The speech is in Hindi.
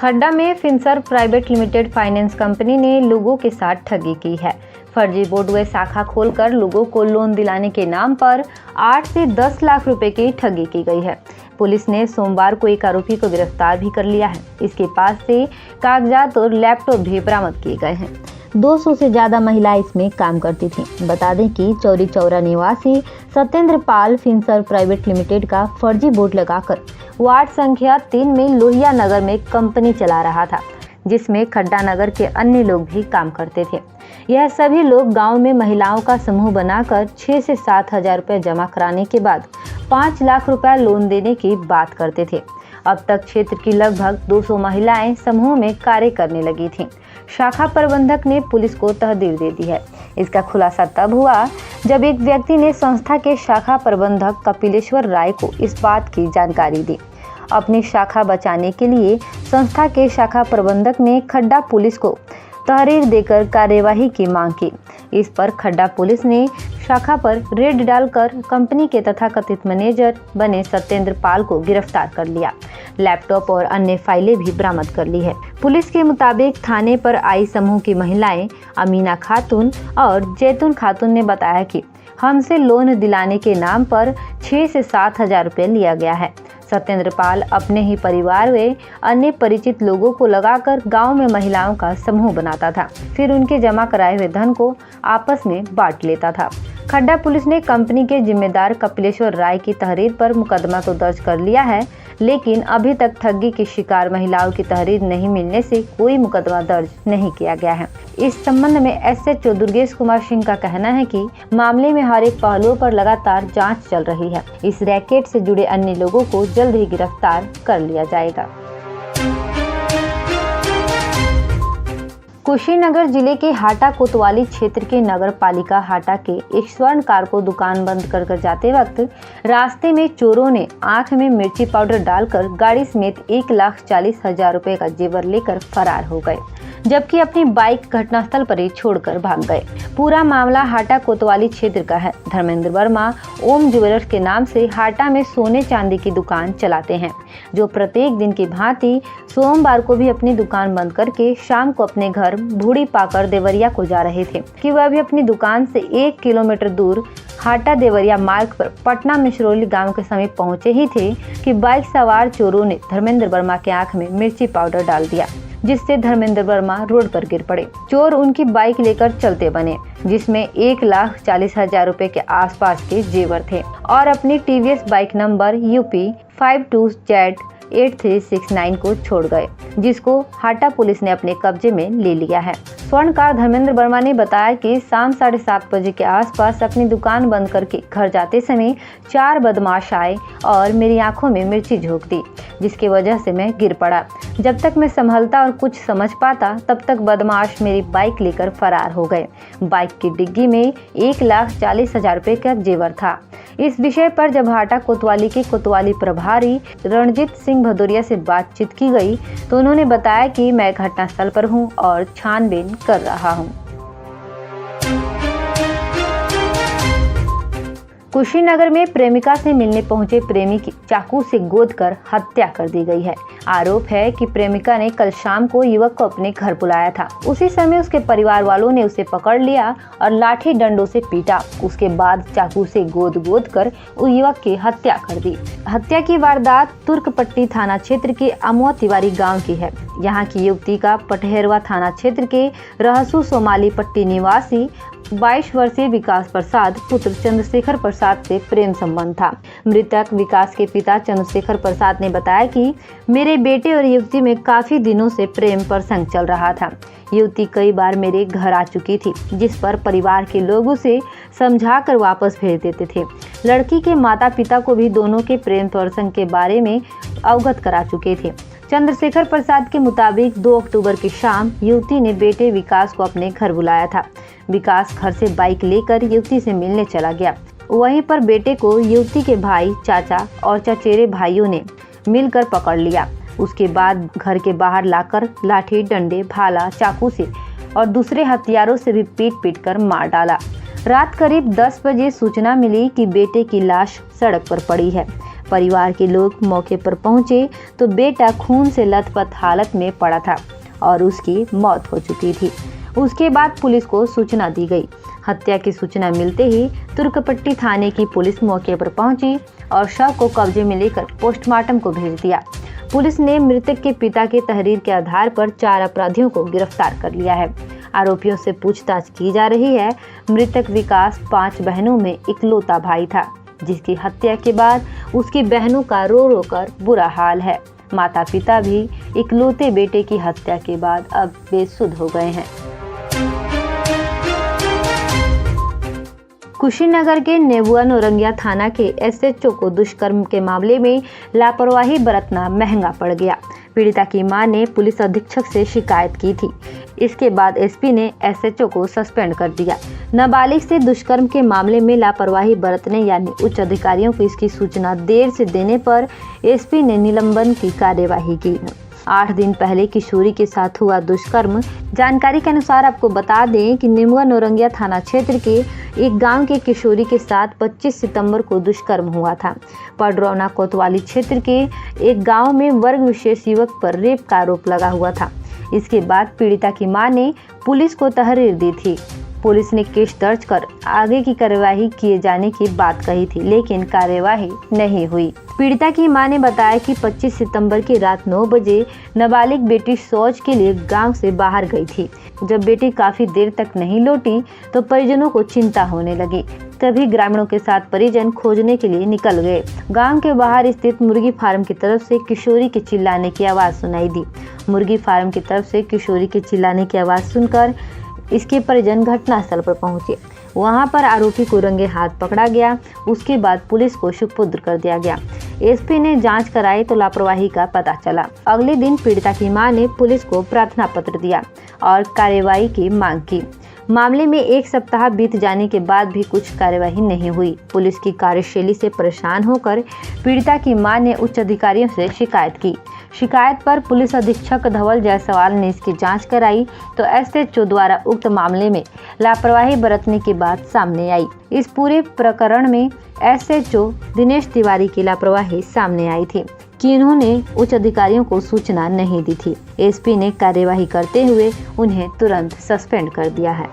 खड्डा में Finserv private limited finance company ने लोगों के साथ ठगी की है। फर्जी बोर्डवे शाखा खोलकर लोगों को लोन दिलाने के नाम पर 8 से 10 लाख रुपए की ठगी की गई है। पुलिस ने सोमवार को एक आरोपी को गिरफ्तार भी कर लिया है। इसके पास से कागजात और लैपटॉप भी बरामद किए गए हैं। 200 से ज्यादा महिलाएं इसमें काम करती थीं। बता दें कि चौरी चौरा निवासी सत्येंद्र पाल फिनसर्व प्राइवेट लिमिटेड का फर्जी बोर्ड लगाकर वार्ड संख्या 3 में लोहिया नगर में कंपनी चला रहा था, जिसमें खड्डा नगर के अन्य लोग भी काम करते थे। यह सभी लोग गांव में महिलाओं का समूह बनाकर 6 से 7 हजार रुपये जमा कराने के बाद 5 लाख रुपया लोन देने की बात करते थे। अब तक क्षेत्र की लगभग 200 महिलाएं समूह में कार्य करने लगी थीं। शाखा प्रबंधक ने पुलिस को तहरीर दे दी है। इसका खुलासा तब हुआ जब एक व्यक्ति ने संस्था के शाखा प्रबंधक कपिलेश्वर राय को इस बात की जानकारी दी। अपनी शाखा बचाने के लिए संस्था के शाखा प्रबंधक ने खड्डा पुलिस को तहरीर देकर कार्यवाही की मांग की। इस पर खड्डा पुलिस ने शाखा पर रेड डालकर कंपनी के तथाकथित मैनेजर बने सत्येंद्र पाल को गिरफ्तार कर लिया। लैपटॉप और अन्य फाइलें भी बरामद कर ली है। पुलिस के मुताबिक थाने पर आई समूह की महिलाएं अमीना खातून और जैतून खातून ने बताया कि हमसे लोन दिलाने के नाम पर 6 से 7 हजार रुपये लिया गया है। सत्येंद्र पाल अपने ही परिवार व अन्य परिचित लोगों को लगाकर गांव में महिलाओं का समूह बनाता था, फिर उनके जमा कराए हुए धन को आपस में बांट लेता था। खड्डा पुलिस ने कंपनी के जिम्मेदार कपिलेश्वर राय की तहरीर पर मुकदमा तो दर्ज कर लिया है, लेकिन अभी तक ठगी की शिकार महिलाओं की तहरीर नहीं मिलने से कोई मुकदमा दर्ज नहीं किया गया है। इस संबंध में एसएचओ दुर्गेश कुमार सिंह का कहना है कि मामले में हर एक पहलुओं पर लगातार जांच चल रही है। इस रैकेट से जुड़े अन्य लोगों को जल्द ही गिरफ्तार कर लिया जाएगा। कुशीनगर जिले के हाटा कोतवाली क्षेत्र के नगर पालिका हाटा के एक स्वर्णकार को दुकान बंद कर जाते वक्त रास्ते में चोरों ने आंख में मिर्ची पाउडर डालकर गाड़ी समेत 1,40,000 रुपए का जेवर लेकर फरार हो गए, जबकि अपनी बाइक घटनास्थल पर ही छोड़कर भाग गए। पूरा मामला हाटा कोतवाली क्षेत्र का है। धर्मेंद्र वर्मा ओम ज्वेलर्स के नाम से हाटा में सोने चांदी की दुकान चलाते हैं, जो प्रत्येक दिन की भांति सोमवार को भी अपनी दुकान बंद करके शाम को अपने घर भूड़ी पाकर देवरिया को जा रहे थे कि वह भी अपनी दुकान से 1 किलोमीटर दूर हाटा देवरिया मार्ग पर पटना मिश्रौली गांव के समीप पहुंचे ही थे कि बाइक सवार चोरों ने धर्मेंद्र वर्मा के आंख में मिर्ची पाउडर डाल दिया, जिससे धर्मेंद्र वर्मा रोड पर गिर पड़े। चोर उनकी बाइक लेकर चलते बने, जिसमें 1,40,000 रुपए के आसपास के जेवर थे और अपनी TVS bike number UP 52Z8369 को छोड़ गए, जिसको हाटा पुलिस ने अपने कब्जे में ले लिया है। स्वर्णकार धर्मेंद्र वर्मा ने बताया कि शाम 7:30 बजे के आसपास अपनी दुकान बंद करके घर जाते समय 4 बदमाश आए और मेरी आंखों में मिर्ची झोंक दी, जिसकी वजह से मैं गिर पड़ा। जब तक मैं संभलता और कुछ समझ पाता, तब तक बदमाश मेरी बाइक लेकर फरार हो गए। बाइक की डिग्गी में 1,40,000 रुपए का जेवर था। इस विषय पर जब हाटा कोतवाली के कोतवाली प्रभारी रणजीत सिंह भदौरिया से बातचीत की गई, तो उन्होंने बताया कि मैं घटनास्थल पर हूं और छानबीन कर रहा हूं। कुशीनगर में प्रेमिका से मिलने पहुंचे प्रेमी की चाकू से गोदकर हत्या कर दी गई है। आरोप है कि प्रेमिका ने कल शाम को युवक को अपने घर बुलाया था। उसी समय उसके परिवार वालों ने उसे पकड़ लिया और लाठी डंडों से पीटा। उसके बाद चाकू से गोद कर उस युवक की हत्या कर दी। हत्या की वारदात तुर्कपट्टी थाना क्षेत्र के अमुआ तिवारी गाँव की है। यहाँ की युवती का पटहेरवा थाना क्षेत्र के रहसू सोमाली पट्टी निवासी 22 वर्षीय विकास प्रसाद पुत्र चंद्रशेखर प्रसाद से प्रेम संबंध था। मृतक विकास के पिता चंद्रशेखर प्रसाद ने बताया कि मेरे बेटे और युवती में काफी दिनों से प्रेम प्रसंग चल रहा था। युवती कई बार मेरे घर आ चुकी थी, जिस पर परिवार के लोग उसे समझाकर वापस भेज देते थे। लड़की के माता पिता को भी दोनों के प्रेम प्रसंग के बारे में अवगत करा चुके थे। चंद्रशेखर प्रसाद के मुताबिक 2 अक्टूबर की शाम युवती ने बेटे विकास को अपने घर बुलाया था। विकास घर से बाइक लेकर युवती से मिलने चला गया। वहीं पर बेटे को युवती के भाई, चाचा और चचेरे भाइयों ने मिलकर पकड़ लिया। उसके बाद घर के बाहर लाकर लाठी, डंडे, भाला, चाकू से और दूसरे हथियारों से भी पीट कर मार डाला। रात करीब 10 बजे सूचना मिली कि बेटे की लाश सड़क पर पड़ी है। परिवार के लोग मौके पर पहुंचे तो बेटा खून से लथपथ हालत में पड़ा था और उसकी मौत हो चुकी थी। उसके बाद पुलिस को सूचना दी गई। हत्या की सूचना मिलते ही तुर्कपट्टी थाने की पुलिस मौके पर पहुंची और शव को कब्जे में लेकर पोस्टमार्टम को भेज दिया। पुलिस ने मृतक के पिता के तहरीर के आधार पर 4 अपराधियों को गिरफ्तार कर लिया है। आरोपियों से पूछताछ की जा रही है। मृतक विकास 5 बहनों में इकलौता भाई था, जिसकी हत्या के बाद उसकी बहनों का रो रो कर बुरा हाल है। माता पिता भी इकलौते बेटे की हत्या के बाद अब बेसुध हो गए हैं। कुशीनगर के नेबुआ नौरंगिया थाना के एसएचओ को दुष्कर्म के मामले में लापरवाही बरतना महंगा पड़ गया। पीड़िता की मां ने पुलिस अधीक्षक से शिकायत की थी। इसके बाद एसपी ने एसएचओ को सस्पेंड कर दिया। नाबालिग से दुष्कर्म के मामले में लापरवाही बरतने यानी उच्च अधिकारियों को इसकी सूचना देर से देने पर एसपी ने निलंबन की कार्यवाही की। 8 दिन पहले किशोरी के साथ हुआ दुष्कर्म। जानकारी के अनुसार आपको बता दें कि नेबुआ नौरंगिया थाना क्षेत्र के एक गांव के किशोरी के साथ 25 सितंबर को दुष्कर्म हुआ था। पडरौना कोतवाली क्षेत्र के एक गांव में वर्ग विशेष युवक पर रेप का आरोप लगा हुआ था। इसके बाद पीड़िता की मां ने पुलिस को तहरीर दी थी। पुलिस ने केस दर्ज कर आगे की कार्यवाही किए जाने की बात कही थी, लेकिन कार्यवाही नहीं हुई। पीड़िता की मां ने बताया कि 25 सितंबर की रात 9 बजे नाबालिग बेटी शौच के लिए गांव से बाहर गई थी। जब बेटी काफी देर तक नहीं लौटी तो परिजनों को चिंता होने लगी। तभी ग्रामीणों के साथ परिजन खोजने के लिए निकल गए। गांव के बाहर स्थित मुर्गी फार्म की तरफ से किशोरी के चिल्लाने की आवाज सुनाई दी। मुर्गी फार्म की तरफ से किशोरी के चिल्लाने की आवाज सुनकर इसके परिजन घटनास्थल पर पहुंचे। वहां पर आरोपी को रंगे हाथ पकड़ा गया। उसके बाद पुलिस को सुपुर्द कर दिया गया। एसपी ने जांच कराई तो लापरवाही का पता चला। अगले दिन पीड़िता की मां ने पुलिस को प्रार्थना पत्र दिया और कार्यवाही की मांग की। मामले में 1 सप्ताह बीत जाने के बाद भी कुछ कार्यवाही नहीं हुई। पुलिस की कार्यशैली से परेशान होकर पीड़िता की मां ने उच्च अधिकारियों से शिकायत की। शिकायत पर पुलिस अधीक्षक धवल जायसवाल ने इसकी जांच कराई तो एसएचओ द्वारा उक्त मामले में लापरवाही बरतने की बात सामने आई। इस पूरे प्रकरण में एसएचओ दिनेश तिवारी की लापरवाही सामने आई थी कि इन्होंने उच्च अधिकारियों को सूचना नहीं दी थी। एसपी ने कार्यवाही करते हुए उन्हें तुरंत सस्पेंड कर दिया है।